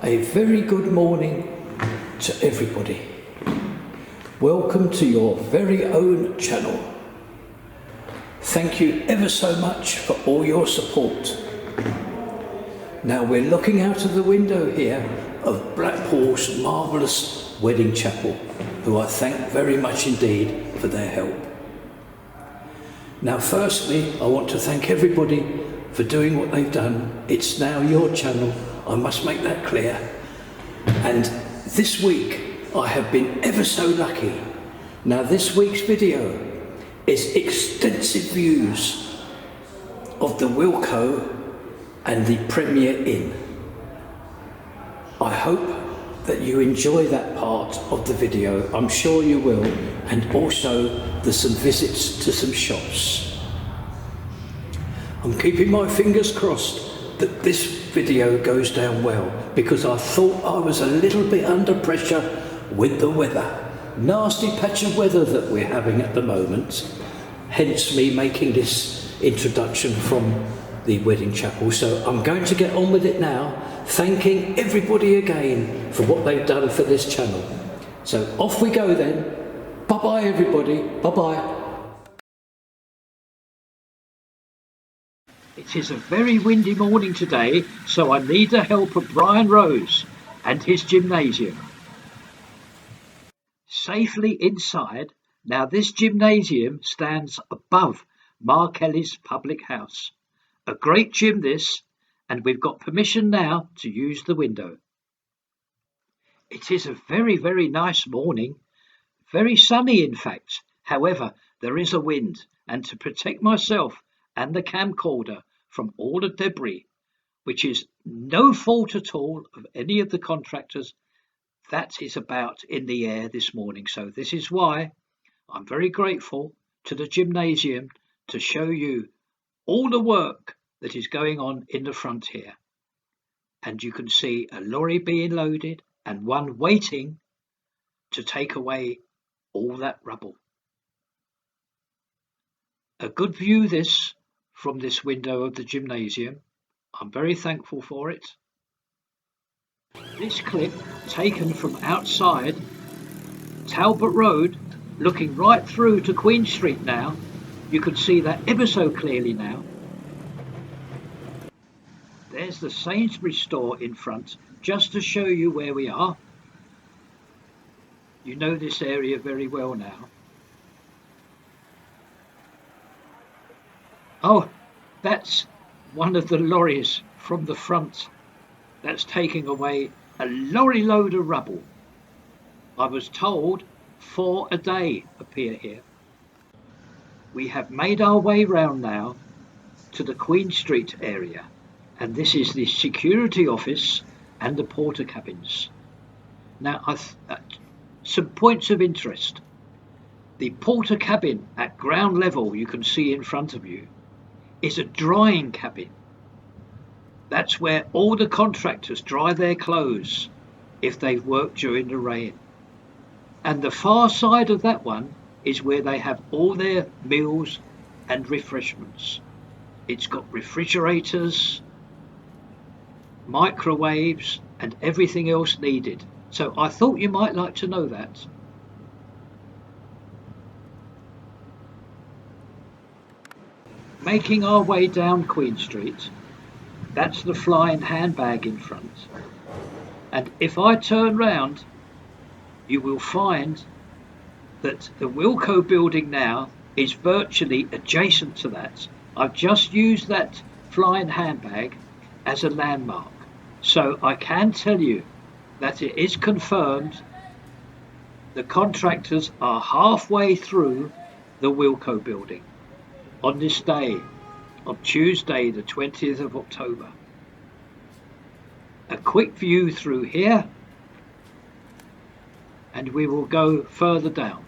A very good morning to everybody. Welcome to your very own channel. Thank you ever so much for all your support. Now we're looking out of the window here of Blackpool's marvellous wedding chapel, who I thank very much indeed for their help. Now firstly, I want to thank everybody for doing what they've done. It's now your channel, I must make that clear. And this week I have been ever so lucky. Now this week's video is extensive views of the Wilco and the Premier Inn. I hope that you enjoy that part of the video, I'm sure you will, and also there's some visits to some shops. I'm keeping my fingers crossed that this video goes down well, because I thought I was a little bit under pressure with the weather. Nasty patch of weather that we're having at the moment, hence me making this introduction from the wedding chapel. So I'm going to get on with it now, thanking everybody again for what they've done for this channel. So off we go then. Bye bye everybody, bye bye. It is a very windy morning today, so I need the help of Brian Rose and his gymnasium. Safely inside. Now this gymnasium stands above Mark Ellis Public House. A great gym this, and we've got permission now to use the window. It is a very, very nice morning. Very sunny in fact. However, there is a wind, and to protect myself and the camcorder from all the debris, which is no fault at all of any of the contractors, that is about in the air this morning. So this is why I'm very grateful to the gymnasium to show you all the work that is going on in the front here. And you can see a lorry being loaded and one waiting to take away all that rubble. A good view this from this window of the gymnasium. I'm very thankful for it. This clip taken from outside Talbot Road, looking right through to Queen Street now. You can see that ever so clearly now. There's the Sainsbury's store in front, just to show you where we are. You know this area very well now. Oh, that's one of the lorries from the front that's taking away a lorry load of rubble. I was told 4 a day appear here. We have made our way round now to the Queen Street area, and this is the security office and the porter cabins. Now, some points of interest. The porter cabin at ground level, you can see in front of you, is a drying cabin. That's where all the contractors dry their clothes if they've worked during the rain. And the far side of that one is where they have all their meals and refreshments. It's got refrigerators, microwaves, and everything else needed. So I thought you might like to know that. Making our way down Queen Street, that's the flying handbag in front. And if I turn round, you will find that the Wilco building now is virtually adjacent to that. I've just used that flying handbag as a landmark. So I can tell you that it is confirmed the contractors are halfway through the Wilco building on this day, on Tuesday the 20th of October. A quick view through here, and we will go further down.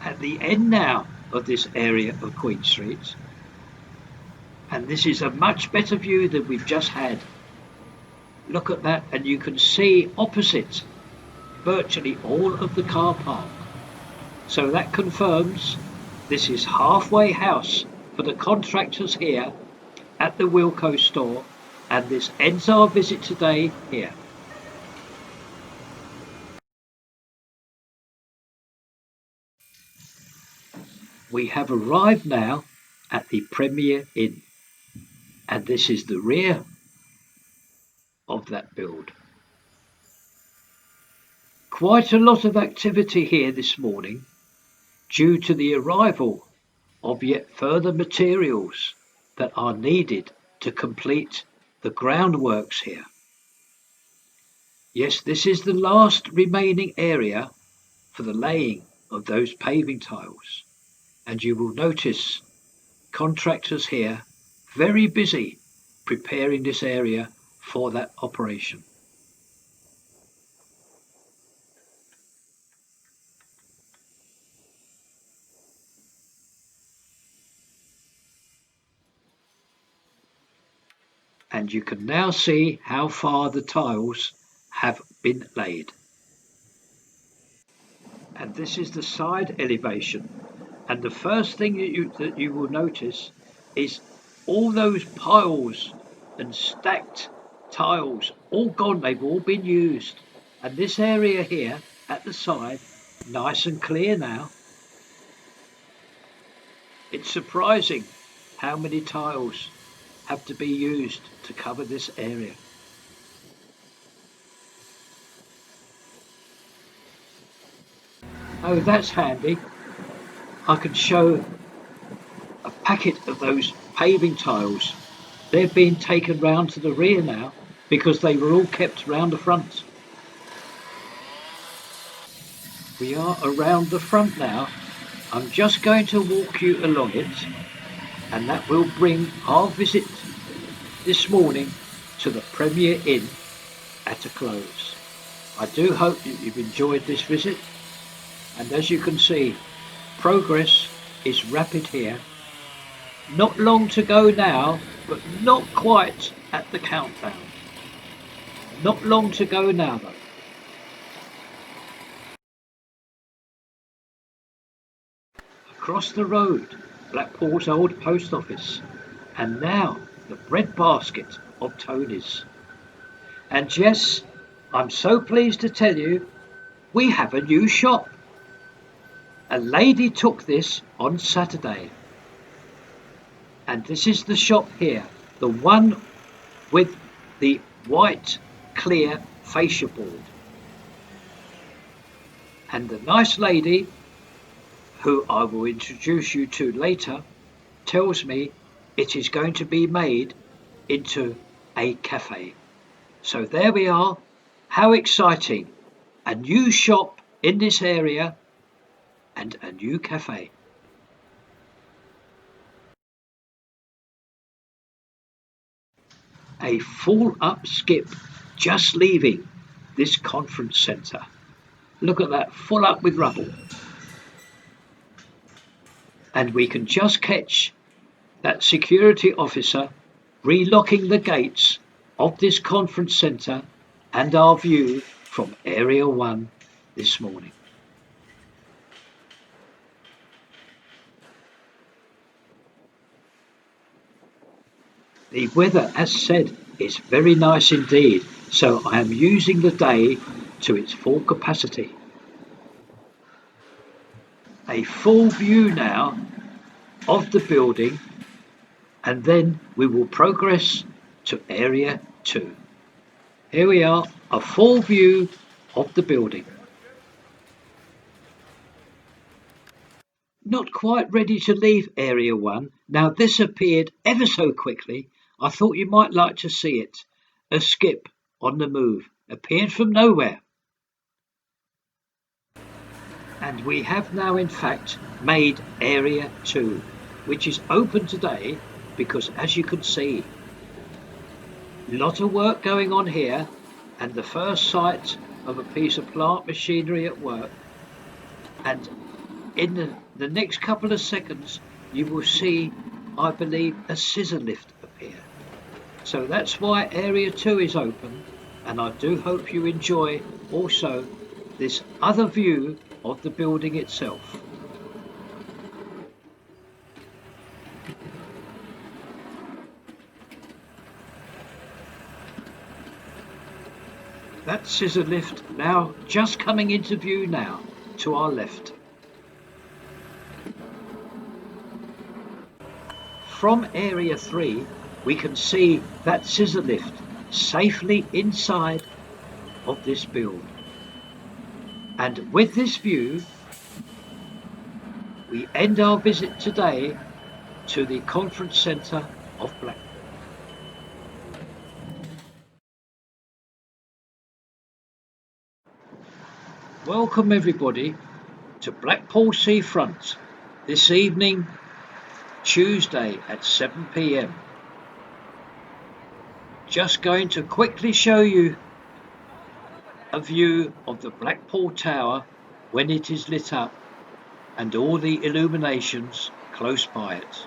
At the end now of this area of Queen Street, and this is a much better view than we've just had. Look at that, and you can see opposite virtually all of the car park. So that confirms this is halfway house for the contractors here at the Wilco store And this ends our visit today here. We have arrived now at the Premier Inn, and this is the rear of that build. Quite a lot of activity here this morning due to the arrival of yet further materials that are needed to complete the groundworks here. Yes, this is the last remaining area for the laying of those paving tiles, and you will notice contractors here very busy preparing this area for that operation. And you can now see how far the tiles have been laid. And this is the side elevation. And the first thing that you will notice is all those piles and stacked tiles all gone. They've all been used. And this area here at the side, nice and clear now. It's surprising how many tiles have to be used to cover this area. Oh, that's handy. I can show a packet of those paving tiles. They've been taken round to the rear now because they were all kept round the front. We are around the front now. I'm just going to walk you along it, and that will bring our visit this morning to the Premier Inn at a close. I do hope that you've enjoyed this visit, and as you can see, progress is rapid here. Not long to go now, but not quite at the countdown. Not long to go now though. Across the road, Blackpool's old post office, and now the bread basket of Tony's. And yes, I'm so pleased to tell you, we have a new shop. A lady took this on Saturday. And this is the shop here, the one with the white clear fascia board. And the nice lady, who I will introduce you to later, tells me it is going to be made into a cafe. So there we are. How exciting. A new shop in this area and a new cafe. A full up skip just leaving this conference centre. Look at that, full up with rubble. And we can just catch that security officer relocking the gates of this conference centre and our view from Area 1 this morning. The weather, as said, is very nice indeed, so I am using the day to its full capacity. A full view now of the building, and then we will progress to Area 2. Here we are, a full view of the building. Not quite ready to leave Area 1. Now this appeared ever so quickly. I thought you might like to see it. A skip on the move appeared from nowhere. And we have now in fact made Area 2, which is open today because, as you can see, a lot of work going on here, and the first sight of a piece of plant machinery at work. And in the next couple of seconds you will see, I believe, a scissor lift appear. So that's why Area 2 is open, and I do hope you enjoy also this other view of the building itself. That scissor lift now just coming into view now to our left. From area 3 we can see that scissor lift safely inside of this build. And with this view we end our visit today to the conference centre of Blackpool. Welcome everybody to Blackpool Seafront this evening, Tuesday at 7 p.m. Just going to quickly show you a view of the Blackpool Tower when it is lit up and all the illuminations close by it.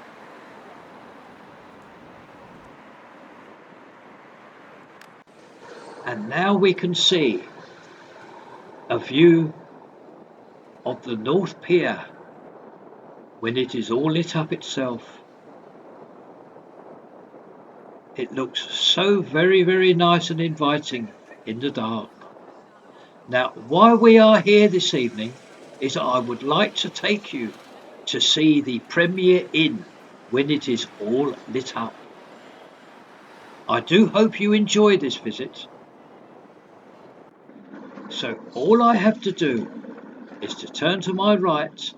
And now we can see a view of the North Pier when it is all lit up itself. It looks so very, very nice and inviting in the dark. Now, why we are here this evening is I would like to take you to see the Premier Inn when it is all lit up. I do hope you enjoy this visit. So all I have to do is to turn to my right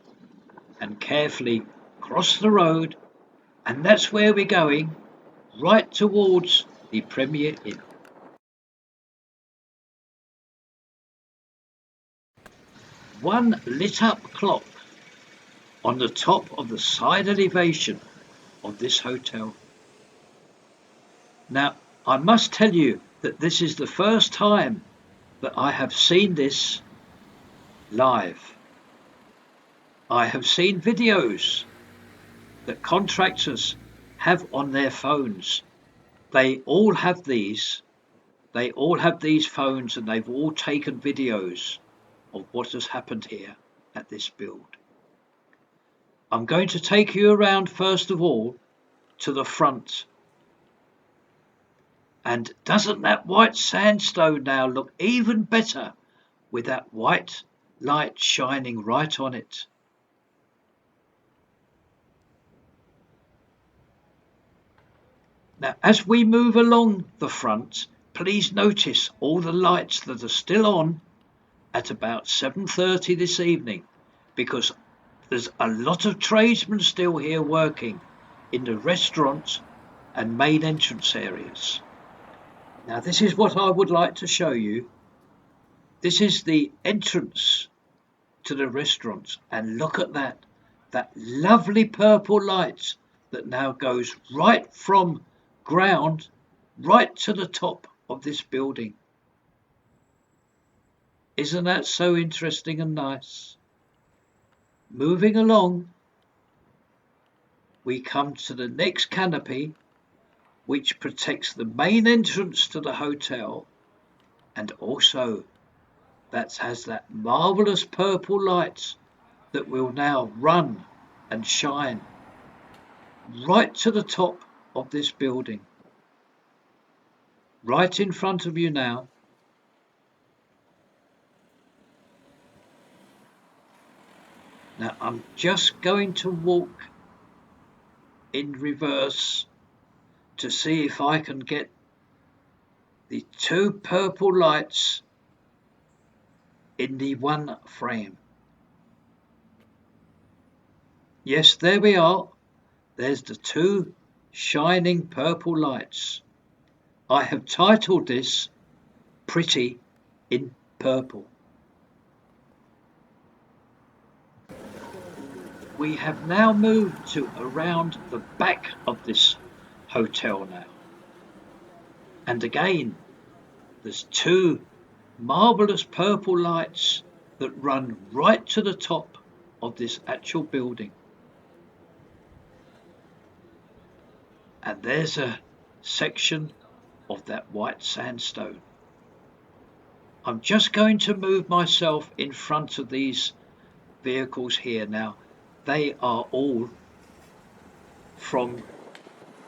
and carefully cross the road, and that's where we're going, right towards the Premier Inn. One lit up clock on the top of the side elevation of this hotel. Now, I must tell you that this is the first time that I have seen this live. I have seen videos that contractors have on their phones. They all have these phones, and they've all taken videos of what has happened here at this build. I'm going to take you around first of all to the front. And doesn't that white sandstone now look even better with that white light shining right on it? Now, as we move along the front, please notice all the lights that are still on at about 7:30 this evening, because there's a lot of tradesmen still here working in the restaurant and main entrance areas. Now, this is what I would like to show you. This is the entrance to the restaurant, and look at that lovely purple light that now goes right from ground right to the top of this building. Isn't that so interesting and nice? Moving along, we come to the next canopy, which protects the main entrance to the hotel, and also that has that marvellous purple light that will now run and shine right to the top of this building. Right in front of you now. Now I'm just going to walk in reverse to see if I can get the two purple lights in the one frame. Yes, there we are. There's the two shining purple lights. I have titled this Pretty in Purple. We have now moved to around the back of this hotel now. And again, there's two marvellous purple lights that run right to the top of this actual building. And there's a section of that white sandstone. I'm just going to move myself in front of these vehicles here now. They are all from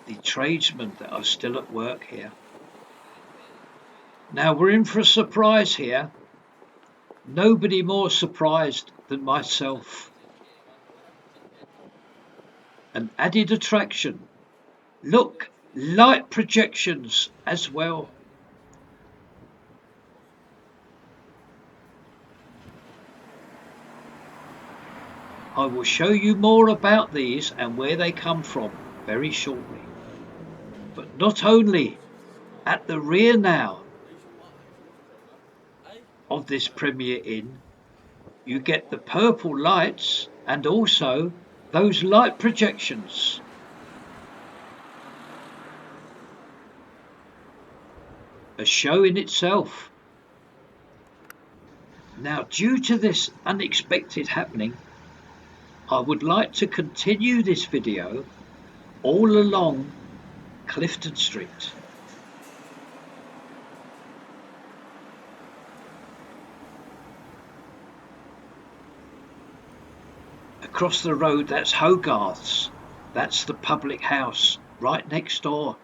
the tradesmen that are still at work here. Now we're in for a surprise here. Nobody more surprised than myself. An added attraction. Look, light projections as well. I will show you more about these and where they come from very shortly. But not only at the rear now of this Premier Inn, you get the purple lights and also those light projections. A show in itself. Now, due to this unexpected happening, I would like to continue this video all along Clifton Street. Across the road, that's Hogarth's. That's the public house right next door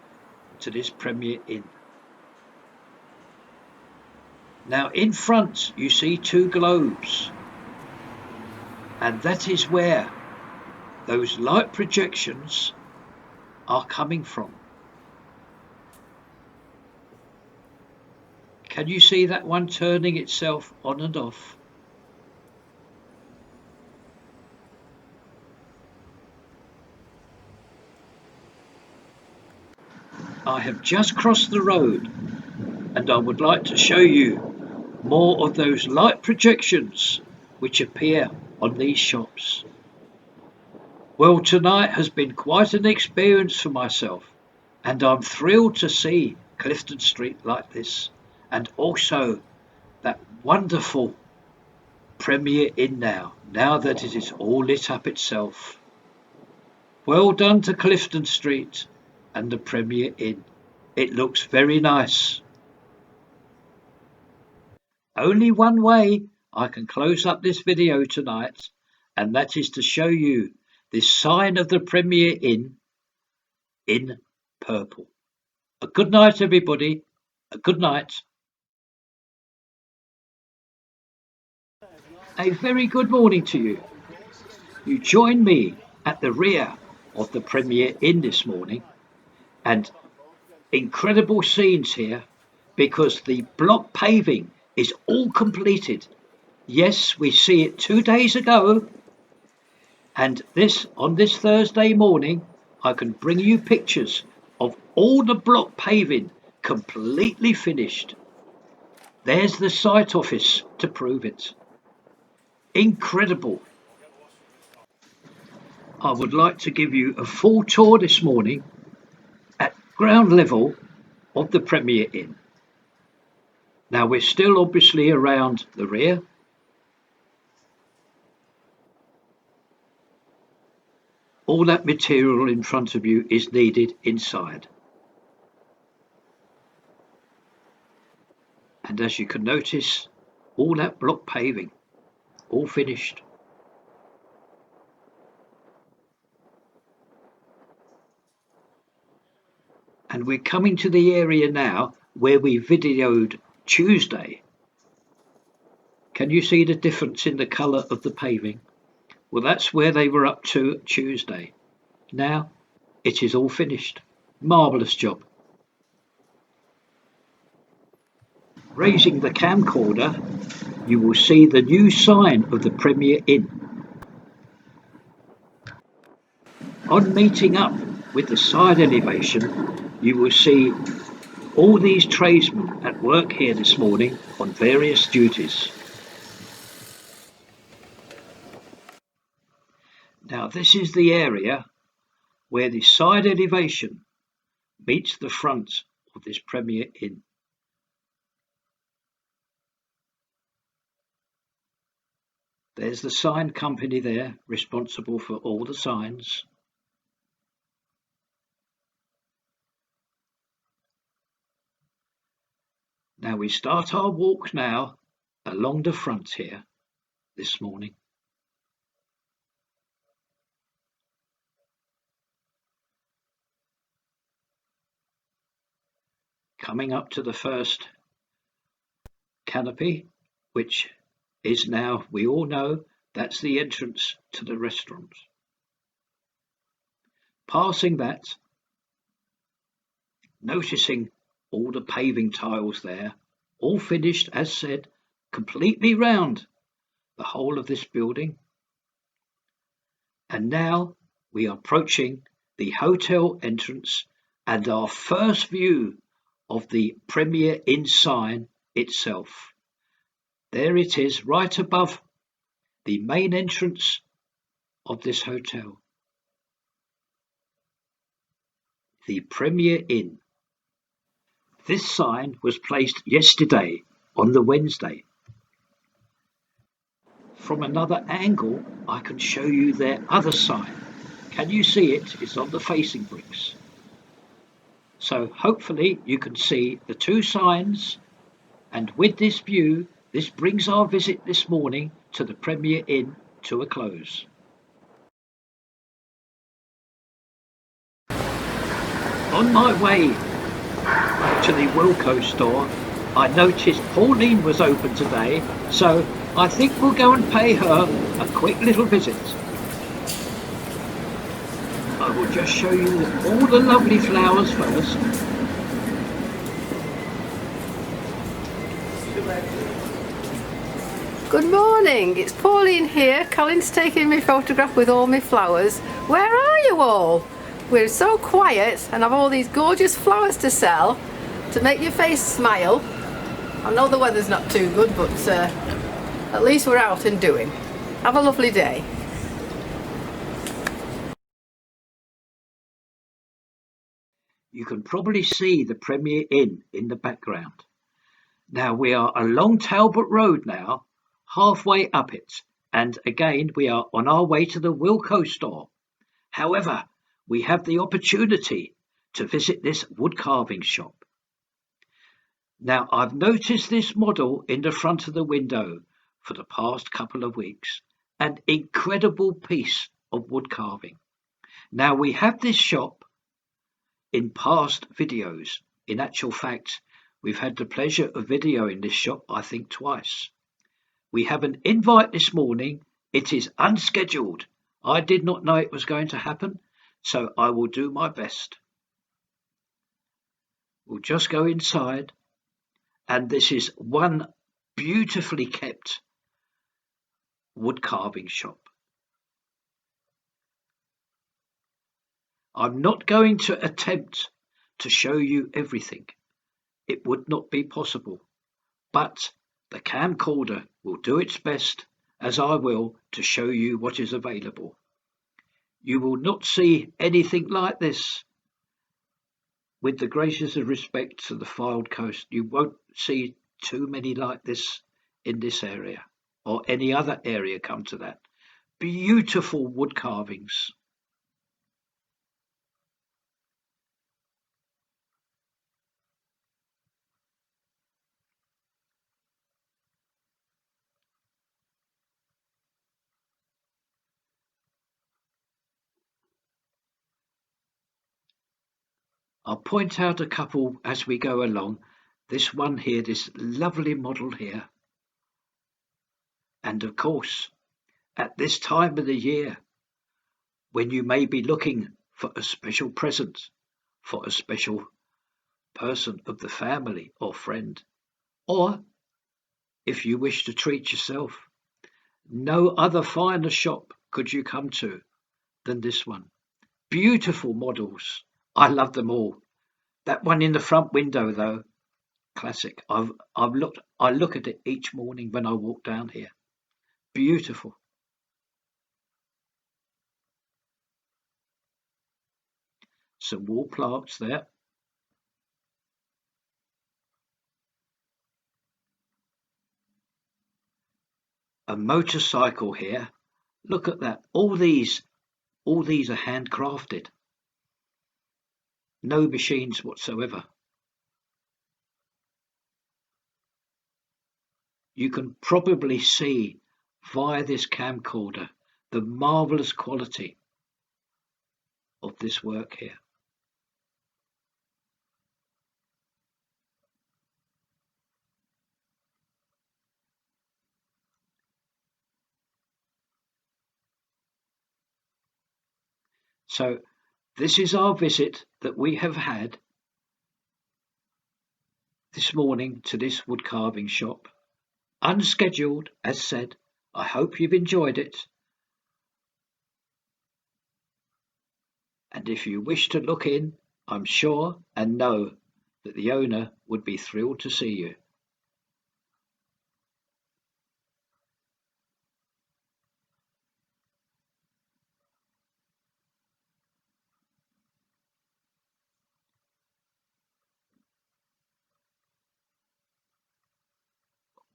to this Premier Inn. Now in front you see two globes, and that is where those light projections are coming from. Can you see that one turning itself on and off? I have just crossed the road and I would like to show you more of those light projections which appear on these shops. Well, tonight has been quite an experience for myself, and I'm thrilled to see Clifton Street like this, and also that wonderful Premier Inn now that it is all lit up itself. Well done to Clifton Street and the Premier Inn. It looks very nice. Only one way I can close up this video tonight, and that is to show you this sign of the Premier Inn in purple. A good night, everybody. A good night. A very good morning to you. You join me at the rear of the Premier Inn this morning, and incredible scenes here because the block paving is all completed. Yes, we see it 2 days ago, and on this Thursday morning, I can bring you pictures of all the block paving completely finished. There's the site office to prove it. Incredible. I would like to give you a full tour this morning at ground level of the Premier Inn. Now we're still obviously around the rear. All that material in front of you is needed inside. And as you can notice, all that block paving, all finished. And we're coming to the area now where we videoed Tuesday. Can you see the difference in the colour of the paving? Well, that's where they were up to Tuesday. Now it is all finished. Marvellous job. Raising the camcorder, you will see the new sign of the Premier Inn. On meeting up with the side elevation, you will see all these tradesmen at work here this morning on various duties. Now this is the area where the side elevation meets the front of this Premier Inn. There's the sign company there, responsible for all the signs. Now we start our walk now along the front here this morning. Coming up to the first canopy, which is now, we all know, that's the entrance to the restaurant. Passing that, noticing all the paving tiles there, all finished, as said, completely round the whole of this building. And now we are approaching the hotel entrance and our first view of the Premier Inn sign itself. There it is, right above the main entrance of this hotel. The Premier Inn. This sign was placed yesterday on the Wednesday. From another angle, I can show you their other sign. Can you see it? It's on the facing bricks. So hopefully you can see the two signs, and with this view, this brings our visit this morning to the Premier Inn to a close. On my way to the Wilco store, I noticed Pauline was open today, so I think we'll go and pay her a quick little visit. I will just show you all the lovely flowers first. Good morning, it's Pauline here. Colin's taking me photograph with all my flowers. Where are you all? We're so quiet and have all these gorgeous flowers to sell to make your face smile. I know the weather's not too good, but at least we're out and doing. Have a lovely day. You can probably see the Premier Inn in the background. Now we are along Talbot Road now, halfway up it, and again we are on our way to the Wilco store. However, we have the opportunity to visit this wood carving shop. Now I've noticed this model in the front of the window for the past couple of weeks, an incredible piece of wood carving. Now we have this shop in past videos. In actual fact, we've had the pleasure of videoing this shop, I think, twice. We have an invite this morning. It is unscheduled. I did not know it was going to happen, so I will do my best. We'll just go inside, and this is one beautifully kept wood carving shop. I'm not going to attempt to show you everything. It would not be possible, but the camcorder will do its best, as I will, to show you what is available. You will not see anything like this. With the greatest of respect to the Fylde Coast, you won't see too many like this in this area, or any other area come to that. Beautiful wood carvings. I'll point out a couple as we go along. This one here, this lovely model here. And of course, at this time of the year, when you may be looking for a special present for a special person of the family or friend, or if you wish to treat yourself, no other finer shop could you come to than this one. Beautiful models. I love them all. That one in the front window, though, classic. I look at it each morning when I walk down here. Beautiful. Some wall plaques there. A motorcycle here. Look at that. All these are handcrafted. No machines whatsoever. You can probably see via this camcorder the marvelous quality of this work here. So this is our visit that we have had this morning to this wood carving shop. Unscheduled, as said. I hope you've enjoyed it. And if you wish to look in, I'm sure and know that the owner would be thrilled to see you.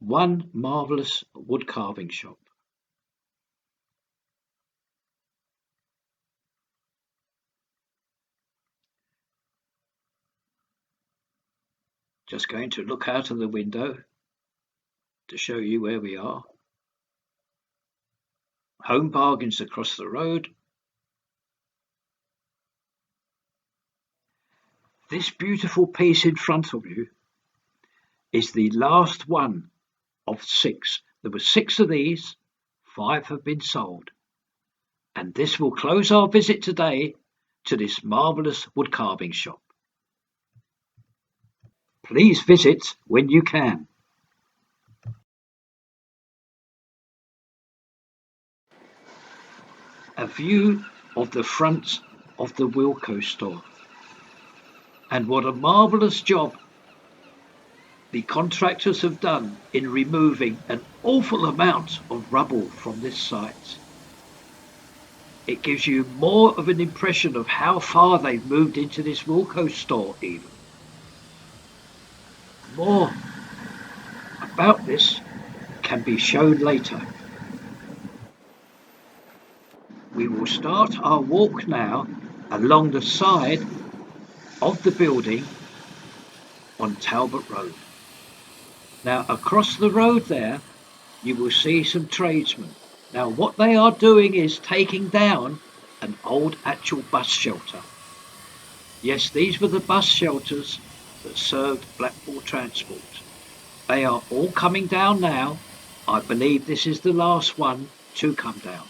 One marvellous wood carving shop. Just going to look out of the window to show you where we are. Home Bargains across the road. This beautiful piece in front of you is the last one of 6. There were 6 of these, 5 have been sold. And this will close our visit today to this marvellous wood carving shop. Please visit when you can. A view of the front of the Wilco store. And what a marvellous job the contractors have done in removing an awful amount of rubble from this site. It gives you more of an impression of how far they've moved into this Wilco store even. More about this can be shown later. We will start our walk now along the side of the building on Talbot Road. Now across the road there you will see some tradesmen. Now what they are doing is taking down an old actual bus shelter. Yes, these were the bus shelters that served Blackpool Transport. They are all coming down now. I believe this is the last one to come down.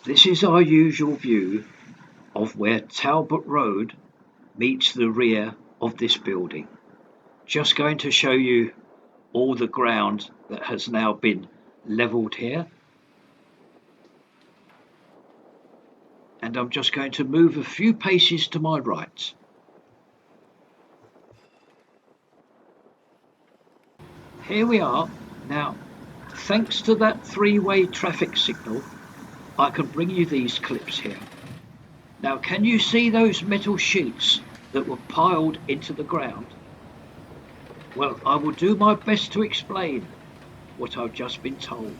This is our usual view of where Talbot Road meets the rear of this building. Just going to show you all the ground that has now been levelled here. And I'm just going to move a few paces to my right. Here we are. Now, thanks to that 3-way traffic signal, I can bring you these clips here. Now, can you see those metal sheets that were piled into the ground? Well, I will do my best to explain what I've just been told.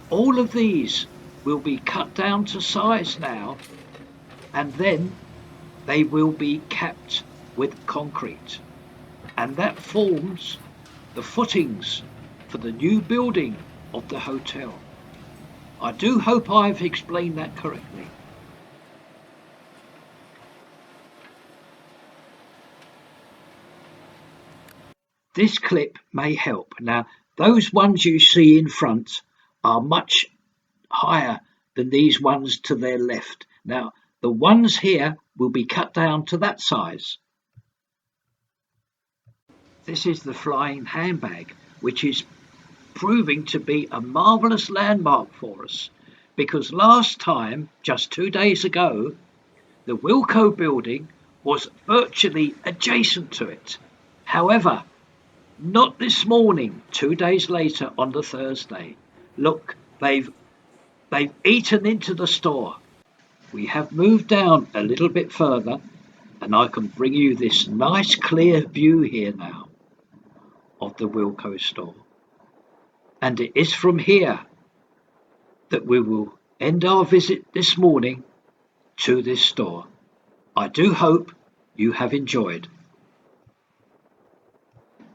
All of these will be cut down to size now, and then they will be capped with concrete. And that forms the footings for the new building of the hotel. I do hope I've explained that correctly. This clip may help. Now, those ones you see in front are much higher than these ones to their left. Now, the ones here will be cut down to that size. This is the flying handbag, which is proving to be a marvellous landmark for us, because last time, just 2 days ago, the Wilco building was virtually adjacent to it. However, not this morning, 2 days later on the Thursday. Look, they've eaten into the store. We have moved down a little bit further, and I can bring you this nice clear view here now of the Wilco store. And it is from here that we will end our visit this morning to this store. I do hope you have enjoyed.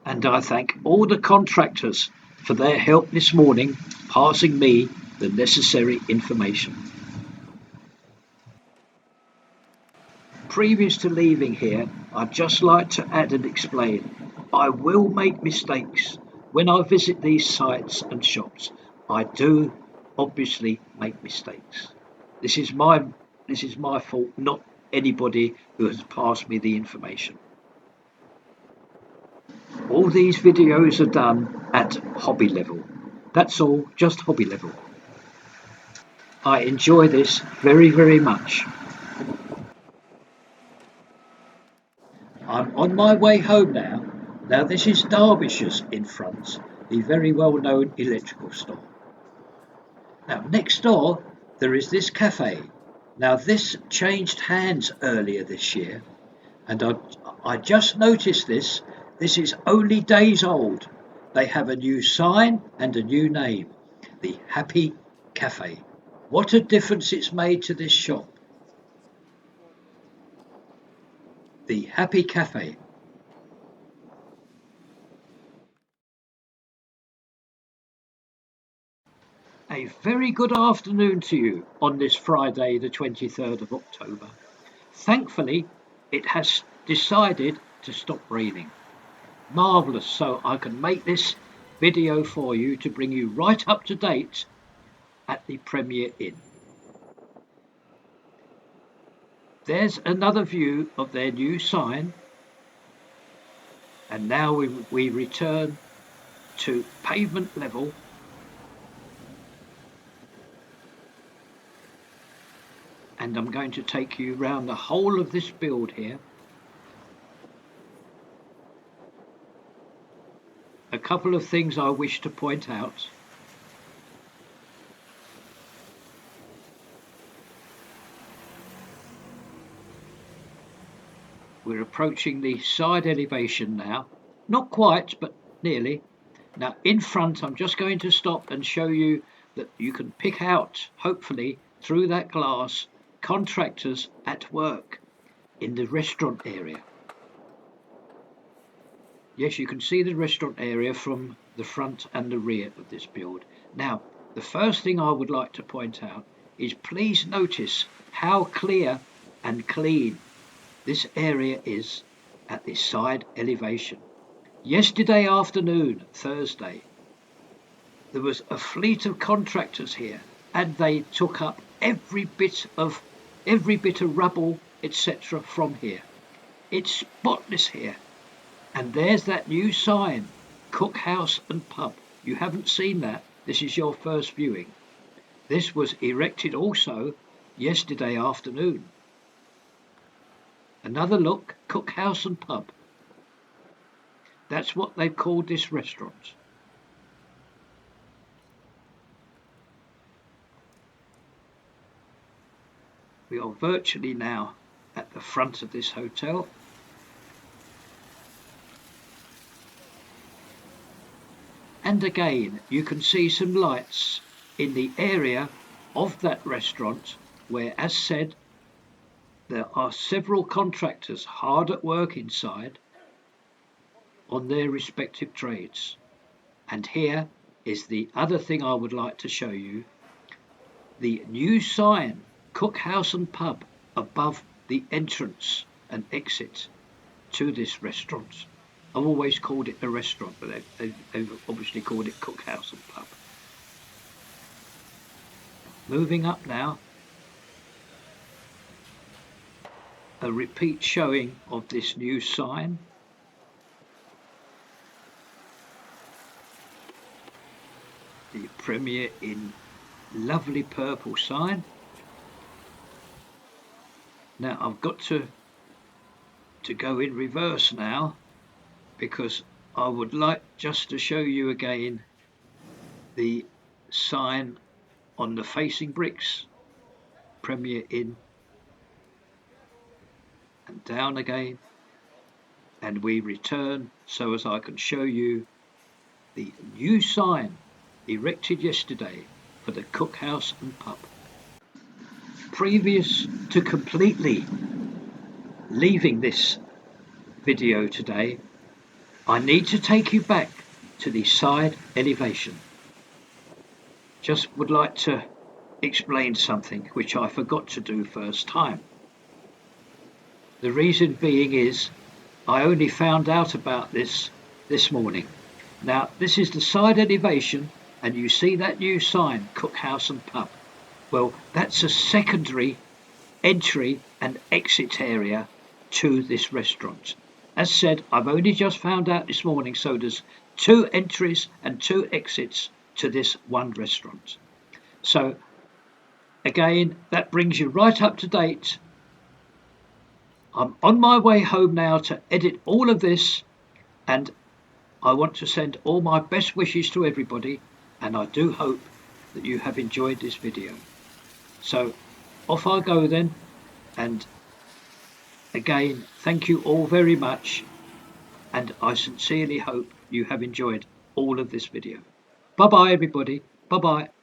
And I thank all the contractors for their help this morning, passing me the necessary information. Previous to leaving here, I'd just like to add and explain I will make mistakes. When I visit these sites and shops, I do obviously make mistakes. This is my this is my fault, not anybody who has passed me the information. All these videos are done at hobby level. That's all, just hobby level. I enjoy this very, very much. I'm on my way home now. Now this is Derbyshire's in front, the very well known electrical store. Now next door there is this cafe. Now this changed hands earlier this year, and I just noticed this. This is only days old. They have a new sign and a new name, the Happy Cafe. What a difference it's made to this shop. The Happy Cafe. A very good afternoon to you on this Friday, the 23rd of October. Thankfully, it has decided to stop raining. Marvellous, so I can make this video for you to bring you right up to date at the Premier Inn. There's another view of their new sign, and now we return to pavement level. And I'm going to take you round the whole of this build here. A couple of things I wish to point out. We're approaching the side elevation now. Not quite, but nearly. Now in front, I'm just going to stop and show you that you can pick out, hopefully, through that glass, contractors at work in the restaurant area. Yes, you can see the restaurant area from the front and the rear of this build. Now, the first thing I would like to point out is please notice how clear and clean this area is at this side elevation. Yesterday afternoon, Thursday, there was a fleet of contractors here, and they took up every bit of rubble, etc. from here. It's spotless here. And there's that new sign, Cookhouse and Pub. You haven't seen that. This is your first viewing. This was erected also yesterday afternoon. Another look, Cookhouse and Pub. That's what they've called this restaurant. We are virtually now at the front of this hotel. And again, you can see some lights in the area of that restaurant where, as said, there are several contractors hard at work inside on their respective trades. And here is the other thing I would like to show you. The new sign, Cookhouse and Pub, above the entrance and exit to this restaurant. I've always called it a restaurant, but they've obviously called it Cookhouse and Pub. Moving up now, a repeat showing of this new sign. The Premier Inn lovely purple sign. Now I've got to go in reverse now, because I would like just to show you again the sign on the facing bricks, Premier Inn, and down again, and we return so as I can show you the new sign erected yesterday for the Cookhouse and Pub. Previous to completely leaving this video today, I need to take you back to the side elevation. Just would like to explain something which I forgot to do first time. The reason being is I only found out about this this morning. Now, this is the side elevation, and you see that new sign, Cookhouse and Pub. Well, that's a secondary entry and exit area to this restaurant. As said, I've only just found out this morning, so there's 2 entries and 2 exits to this one restaurant. So, again, that brings you right up to date. I'm on my way home now to edit all of this, and I want to send all my best wishes to everybody, and I do hope that you have enjoyed this video. So off I go then, and again, thank you all very much, and I sincerely hope you have enjoyed all of this video. Bye bye everybody, bye bye.